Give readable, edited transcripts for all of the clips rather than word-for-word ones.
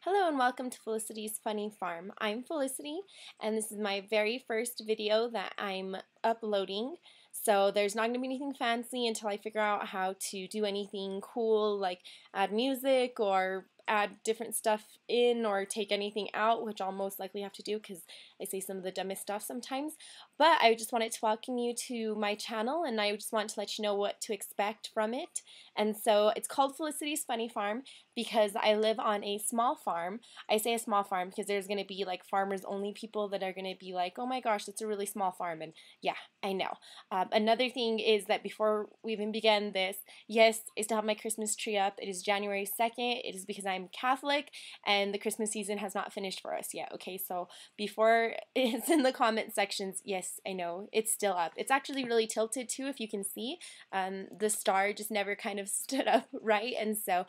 Hello and welcome to Felicity's Funny Farm. I'm Felicity and this is my very first video that I'm uploading. So there's not going to be anything fancy until I figure out how to do anything cool like add music or add different stuff in or take anything out, which I'll most likely have to do because I say some of the dumbest stuff sometimes. But I just wanted to welcome you to my channel and I just want to let you know what to expect from it. And so it's called Felicity's Funny Farm because I live on a small farm. I say a small farm because there's going to be like farmers only people that are going to be like, oh my gosh, that's a really small farm. And yeah, I know. Another thing is that before we even began this, yes, I still have my Christmas tree up. It is January 2nd. It is because I'm Catholic and the Christmas season has not finished for us yet. Okay, so before it's in the comment sections, yes, I know, it's still up. It's actually really tilted too, if you can see. The star just never kind of stood up right, and so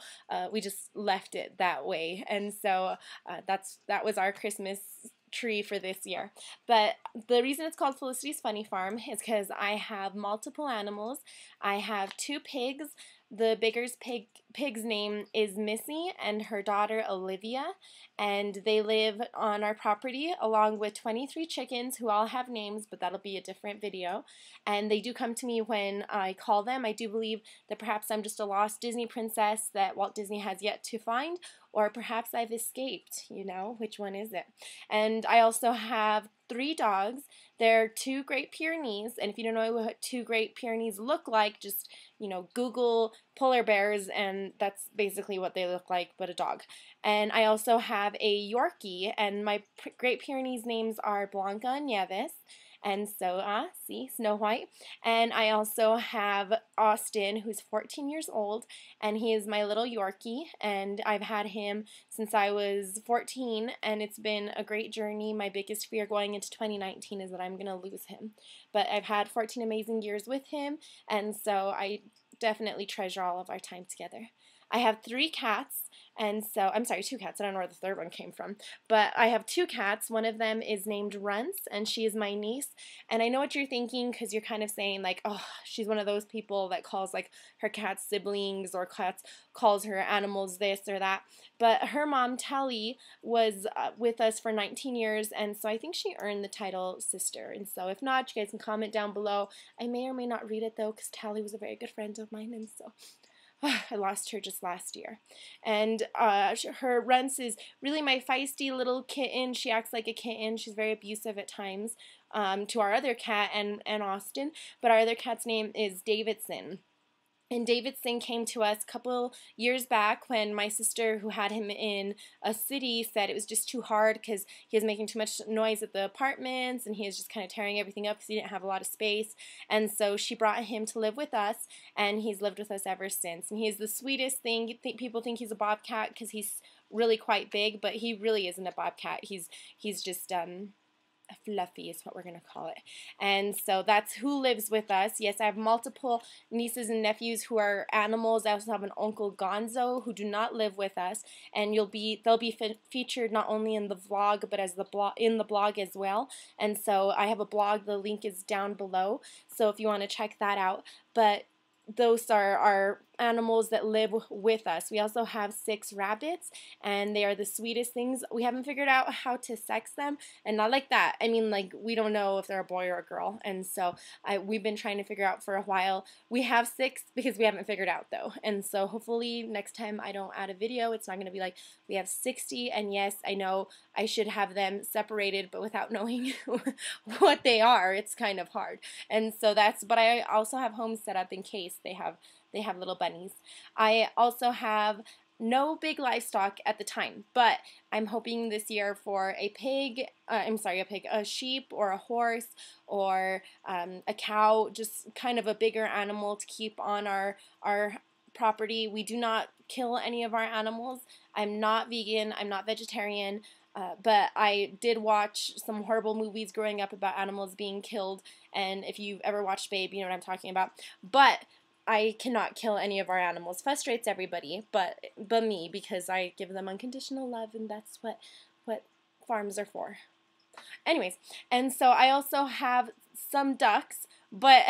we just left it that way. And so that was our Christmas tree for this year. But the reason it's called Felicity's Funny Farm is because I have multiple animals. I have 2 pigs. The pig's name is Missy and her daughter Olivia, and they live on our property along with 23 chickens who all have names, but that'll be a different video. And they do come to me when I call them. I do believe that perhaps I'm just a lost Disney princess that Walt Disney has yet to find, or perhaps I've escaped, you know, which one is it? And I also have 3 dogs. They're 2 Great Pyrenees, and if you don't know what 2 Great Pyrenees look like, just, you know, Google polar bears, and that's basically what they look like, but a dog. And I also have a Yorkie, and my Great Pyrenees names are Blanca and Nieves. And so, see, Snow White. And I also have Austin, who's 14 years old, and he is my little Yorkie, and I've had him since I was 14, and it's been a great journey. My biggest fear going into 2019 is that I'm going to lose him. But I've had 14 amazing years with him, and so I definitely treasure all of our time together. I have 3 cats, and so, I'm sorry, 2 cats. I don't know where the third one came from. But I have 2 cats. One of them is named Runce, and she is my niece. And I know what you're thinking because you're kind of saying, like, oh, she's one of those people that calls, like, her cats siblings or calls her animals this or that. But her mom, Tally, was with us for 19 years, and so I think she earned the title sister. And so if not, you guys can comment down below. I may or may not read it, though, because Tally was a very good friend of mine, and so I lost her just last year. And her Runce is really my feisty little kitten. She acts like a kitten. She's very abusive at times to our other cat and Austin. But our other cat's name is Davidson. And Davidson came to us a couple years back when my sister, who had him in a city, said it was just too hard because he was making too much noise at the apartments and he was just kind of tearing everything up because he didn't have a lot of space. And so she brought him to live with us, and he's lived with us ever since. And he's the sweetest thing. People think he's a bobcat because he's really quite big, but he really isn't a bobcat. He's just fluffy is what we're going to call it. And so that's who lives with us. Yes, I have multiple nieces and nephews who are animals. I also have an Uncle Gonzo who do not live with us, and they'll be featured not only in the vlog but as in the blog as well. And so I have a blog. The link is down below, so if you want to check that out. But those are our animals that live with us. We also have 6 rabbits, and they are the sweetest things. We haven't figured out how to sex them, and not like that. I mean, like, we don't know if they're a boy or a girl, and so we've been trying to figure out for a while. We have 6 because we haven't figured out, though, and so hopefully next time I don't add a video, it's not going to be like we have 60, and yes, I know I should have them separated, but without knowing what they are, it's kind of hard. And so but I also have homes set up in case they have little bunnies. I also have no big livestock at the time, but I'm hoping this year for a sheep or a horse or a cow, just kind of a bigger animal to keep on our property. We do not kill any of our animals. I'm not vegan, I'm not vegetarian, but I did watch some horrible movies growing up about animals being killed, and if you've ever watched Babe, you know what I'm talking about. But I cannot kill any of our animals. Frustrates everybody, but me, because I give them unconditional love, and that's what farms are for. Anyways, and so I also have some ducks. but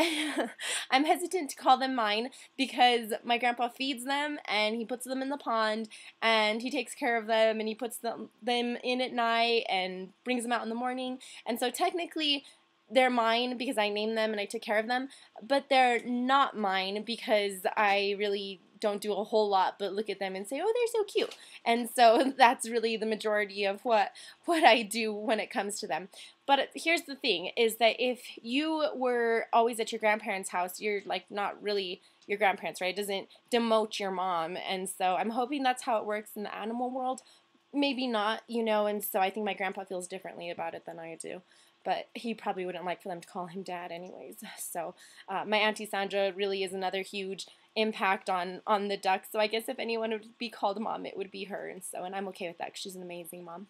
I'm hesitant to call them mine because my grandpa feeds them and he puts them in the pond and he takes care of them and he puts them in at night and brings them out in the morning. And so technically they're mine because I named them and I took care of them, but they're not mine because I really don't do a whole lot but look at them and say, oh, they're so cute. And so that's really the majority of what I do when it comes to them. But here's the thing, is that if you were always at your grandparents' house, you're like not really your grandparents, right? It doesn't demote your mom. And so I'm hoping that's how it works in the animal world. Maybe not, you know, and so I think my grandpa feels differently about it than I do. But he probably wouldn't like for them to call him dad anyways. So my Auntie Sandra really is another huge impact on the ducks. So I guess if anyone would be called mom, it would be her. And I'm okay with that because she's an amazing mom.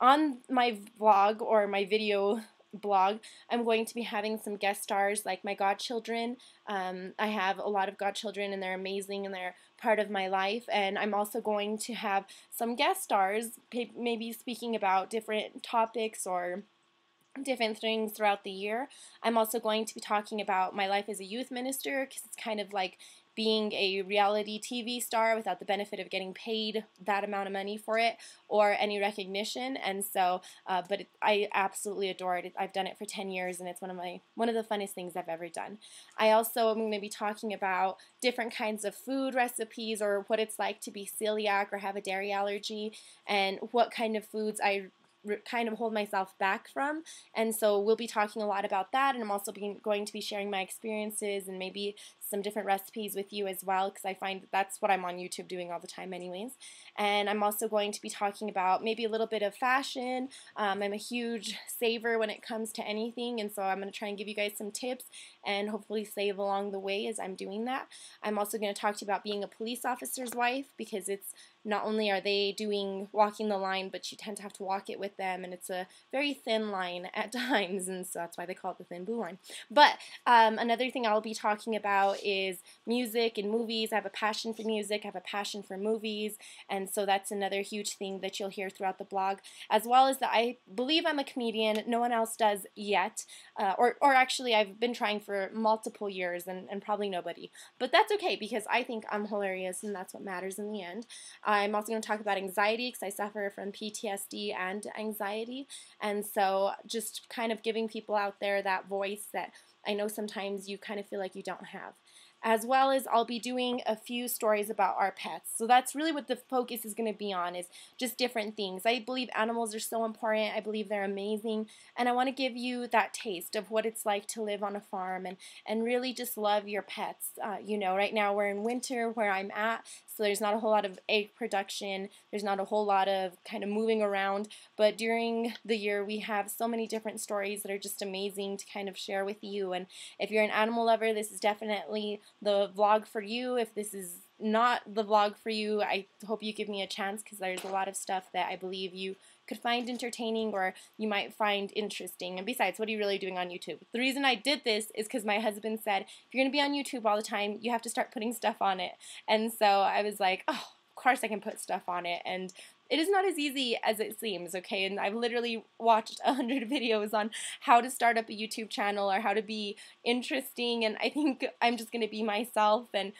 On my vlog or my video blog, I'm going to be having some guest stars like my godchildren. I have a lot of godchildren and they're amazing and they're part of my life, and I'm also going to have some guest stars maybe speaking about different topics or different things throughout the year. I'm also going to be talking about my life as a youth minister because it's kind of like being a reality TV star without the benefit of getting paid that amount of money for it or any recognition. And so, I absolutely adore it. I've done it for 10 years and it's one of the funnest things I've ever done. I also am going to be talking about different kinds of food recipes or what it's like to be celiac or have a dairy allergy and what kind of foods I kind of hold myself back from. And so we'll be talking a lot about that, and I'm also going to be sharing my experiences and maybe some different recipes with you as well, because I find that's what I'm on YouTube doing all the time anyways. And I'm also going to be talking about maybe a little bit of fashion. I'm a huge saver when it comes to anything, and so I'm going to try and give you guys some tips and hopefully save along the way as I'm doing that. I'm also going to talk to you about being a police officer's wife, because it's not only are they walking the line, but you tend to have to walk it with them, and it's a very thin line at times, and so that's why they call it the thin blue line. But another thing I'll be talking about is music and movies. I have a passion for music, I have a passion for movies, and so that's another huge thing that you'll hear throughout the blog, as well as that I believe I'm a comedian. No one else does yet, or actually I've been trying for multiple years and probably nobody, but that's okay because I think I'm hilarious and that's what matters in the end. I'm also going to talk about anxiety because I suffer from PTSD and anxiety, and so just kind of giving people out there that voice that I know sometimes you kind of feel like you don't have. As well as I'll be doing a few stories about our pets. So that's really what the focus is going to be on, is just different things. I believe animals are so important. I believe they're amazing. And I want to give you that taste of what it's like to live on a farm and really just love your pets. You know, right now we're in winter where I'm at, so there's not a whole lot of egg production. There's not a whole lot of kind of moving around. But during the year we have so many different stories that are just amazing to kind of share with you. And if you're an animal lover, this is definitely the vlog for you. If this is not the vlog for you, I hope you give me a chance, because there's a lot of stuff that I believe you could find entertaining or you might find interesting. And besides, what are you really doing on YouTube? The reason I did this is because my husband said, if you're going to be on YouTube all the time, you have to start putting stuff on it. And so I was like, oh, of course I can put stuff on it. And it is not as easy as it seems, okay? And I've literally watched 100 videos on how to start up a YouTube channel or how to be interesting, and I think I'm just going to be myself, and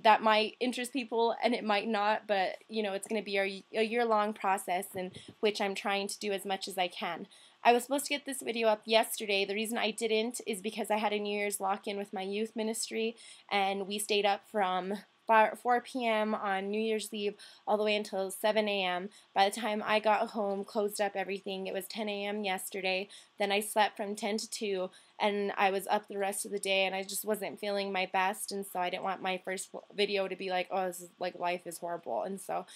that might interest people and it might not, but you know, it's going to be a year-long process in which I'm trying to do as much as I can. I was supposed to get this video up yesterday. The reason I didn't is because I had a New Year's lock-in with my youth ministry, and we stayed up from 4 p.m. on New Year's Eve all the way until 7 a.m. By the time I got home, closed up everything, it was 10 a.m. yesterday. Then I slept from 10 to 2, and I was up the rest of the day, and I just wasn't feeling my best, and so I didn't want my first video to be like, oh, this is like, life is horrible, and so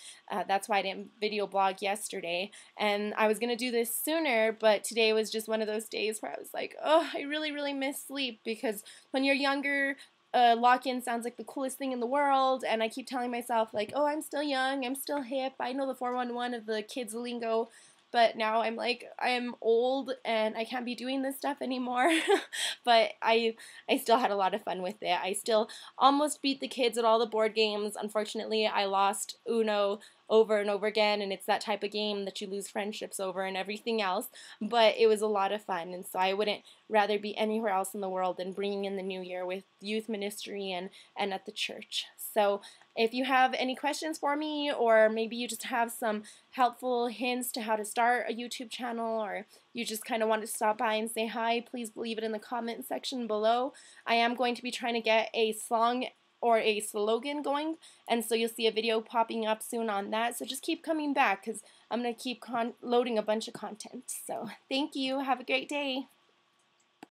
that's why I didn't video blog yesterday. And I was going to do this sooner, but today was just one of those days where I was like, oh, I really, really miss sleep, because when you're younger, lock-in sounds like the coolest thing in the world, and I keep telling myself like, oh, I'm still young, I'm still hip, I know the 411 of the kids lingo. but now I'm like, I'm old and I can't be doing this stuff anymore. But I still had a lot of fun with it. I still almost beat the kids at all the board games. Unfortunately, I lost Uno over and over again, and it's that type of game that you lose friendships over and everything else. But it was a lot of fun, and so I wouldn't rather be anywhere else in the world than bringing in the new year with youth ministry and at the church. So if you have any questions for me, or maybe you just have some helpful hints to how to start a YouTube channel, or you just kind of want to stop by and say hi, please leave it in the comment section below. I am going to be trying to get a song or a slogan going, and so you'll see a video popping up soon on that. So just keep coming back because I'm going to keep loading a bunch of content. So thank you. Have a great day.